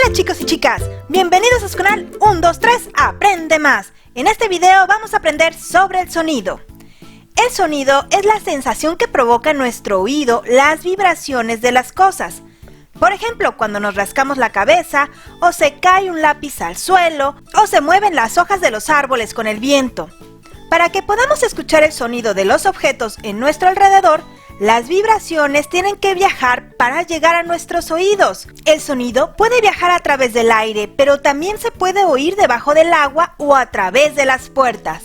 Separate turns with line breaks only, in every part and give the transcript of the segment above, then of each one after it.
Hola chicos y chicas, bienvenidos a su canal 1, 2, 3, Aprende Más. En este video vamos a aprender sobre el sonido. El sonido es la sensación que provoca en nuestro oído las vibraciones de las cosas. Por ejemplo, cuando nos rascamos la cabeza, o se cae un lápiz al suelo, o se mueven las hojas de los árboles con el viento. Para que podamos escuchar el sonido de los objetos en nuestro alrededor, las vibraciones tienen que viajar para llegar a nuestros oídos. El sonido puede viajar a través del aire, pero también se puede oír debajo del agua o a través de las puertas.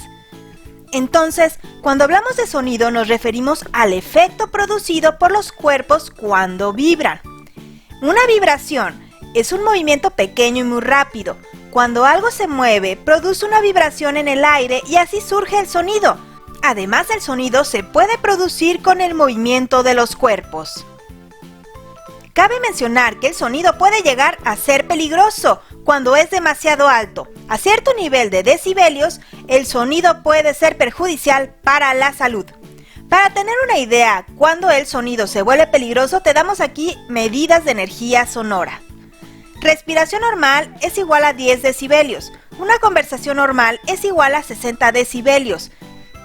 Entonces, cuando hablamos de sonido nos referimos al efecto producido por los cuerpos cuando vibran. Una vibración es un movimiento pequeño y muy rápido. Cuando algo se mueve, produce una vibración en el aire y así surge el sonido. Además, el sonido se puede producir con el movimiento de los cuerpos. Cabe mencionar que el sonido puede llegar a ser peligroso cuando es demasiado alto. A cierto nivel de decibelios, el sonido puede ser perjudicial para la salud. Para tener una idea cuando el sonido se vuelve peligroso, te damos aquí medidas de energía sonora. Respiración normal es igual a 10 decibelios. Una conversación normal es igual a 60 decibelios.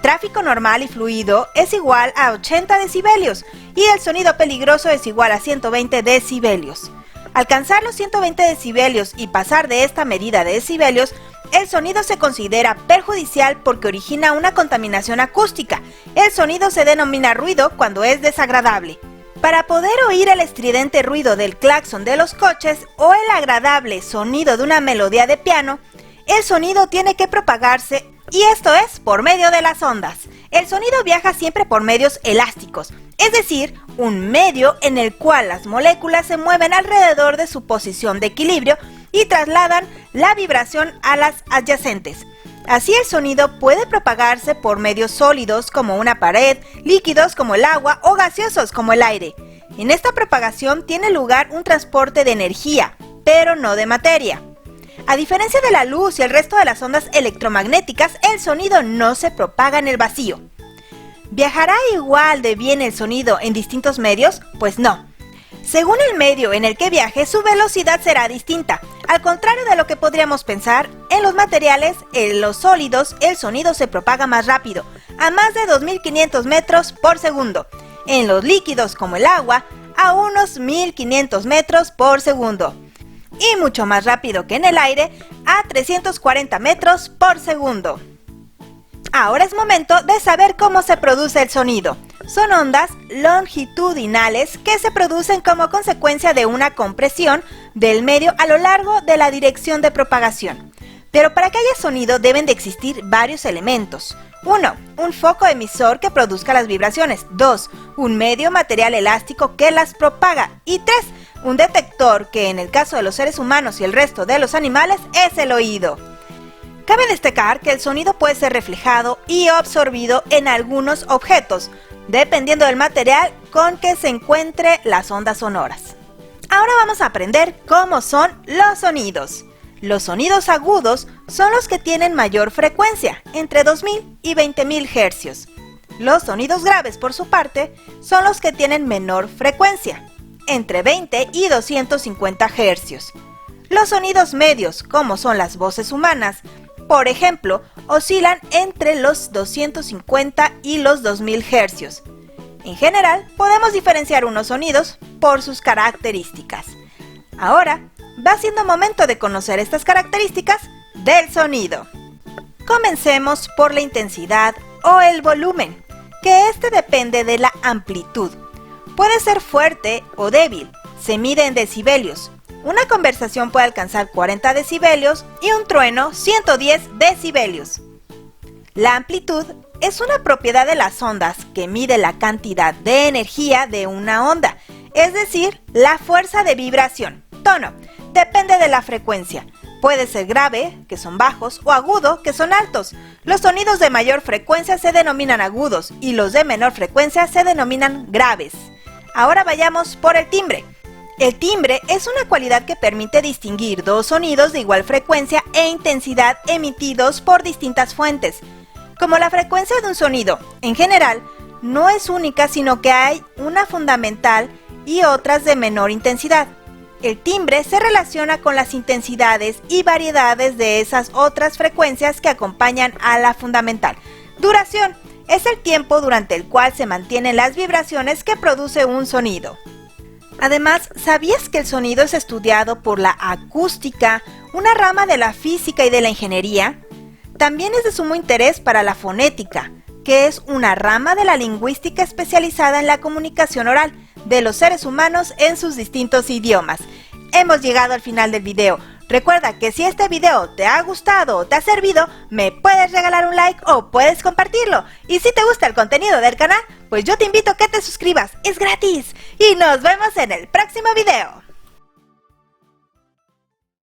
Tráfico normal y fluido es igual a 80 decibelios y el sonido peligroso es igual a 120 decibelios. Alcanzar los 120 decibelios y pasar de esta medida de decibelios, el sonido se considera perjudicial porque origina una contaminación acústica. El sonido se denomina ruido cuando es desagradable. Para poder oír el estridente ruido del claxon de los coches o el agradable sonido de una melodía de piano, el sonido tiene que propagarse. Y esto es por medio de las ondas. El sonido viaja siempre por medios elásticos, es decir, un medio en el cual las moléculas se mueven alrededor de su posición de equilibrio y trasladan la vibración a las adyacentes. Así el sonido puede propagarse por medios sólidos como una pared, líquidos como el agua o gaseosos como el aire. En esta propagación tiene lugar un transporte de energía, pero no de materia. A diferencia de la luz y el resto de las ondas electromagnéticas, el sonido no se propaga en el vacío. ¿Viajará igual de bien el sonido en distintos medios? Pues no. Según el medio en el que viaje, su velocidad será distinta. Al contrario de lo que podríamos pensar, en los materiales, en los sólidos, el sonido se propaga más rápido, a más de 2500 metros por segundo. En los líquidos, como el agua, a unos 1500 metros por segundo. Y mucho más rápido que en el aire, a 340 metros por segundo. Ahora es momento de saber cómo se produce el sonido. Son ondas longitudinales que se producen como consecuencia de una compresión del medio a lo largo de la dirección de propagación. Pero para que haya sonido deben de existir varios elementos. 1. Un foco emisor que produzca las vibraciones. 2. Un medio material elástico que las propaga. Y 3. Un detector que en el caso de los seres humanos y el resto de los animales es el oído. Cabe destacar que el sonido puede ser reflejado y absorbido en algunos objetos, dependiendo del material con que se encuentre las ondas sonoras. Ahora vamos a aprender cómo son los sonidos. Los sonidos agudos son los que tienen mayor frecuencia, entre 2000 y 20.000 hercios. Los sonidos graves, por su parte, son los que tienen menor frecuencia, entre 20 y 250 hercios. Los sonidos medios, como son las voces humanas, por ejemplo, oscilan entre los 250 y los 2000 hercios. En general, podemos diferenciar unos sonidos por sus características. Ahora, va siendo momento de conocer estas características del sonido. Comencemos por la intensidad o el volumen, que este depende de la amplitud. Puede ser fuerte o débil, se mide en decibelios. Una conversación puede alcanzar 40 decibelios y un trueno 110 decibelios. La amplitud es una propiedad de las ondas que mide la cantidad de energía de una onda, es decir, la fuerza de vibración. Tono depende de la frecuencia. Puede ser grave, que son bajos, o agudo, que son altos. Los sonidos de mayor frecuencia se denominan agudos y los de menor frecuencia se denominan graves. Ahora vayamos por el timbre. El timbre es una cualidad que permite distinguir dos sonidos de igual frecuencia e intensidad emitidos por distintas fuentes. Como la frecuencia de un sonido, en general, no es única, sino que hay una fundamental y otras de menor intensidad. El timbre se relaciona con las intensidades y variedades de esas otras frecuencias que acompañan a la fundamental. Duración es el tiempo durante el cual se mantienen las vibraciones que produce un sonido. Además, ¿sabías que el sonido es estudiado por la acústica, una rama de la física y de la ingeniería? También es de sumo interés para la fonética, que es una rama de la lingüística especializada en la comunicación oral de los seres humanos en sus distintos idiomas. Hemos llegado al final del video. Recuerda que si este video te ha gustado o te ha servido, me puedes regalar un like o puedes compartirlo. Y si te gusta el contenido del canal, pues yo te invito a que te suscribas, es gratis. Y nos vemos en el próximo video.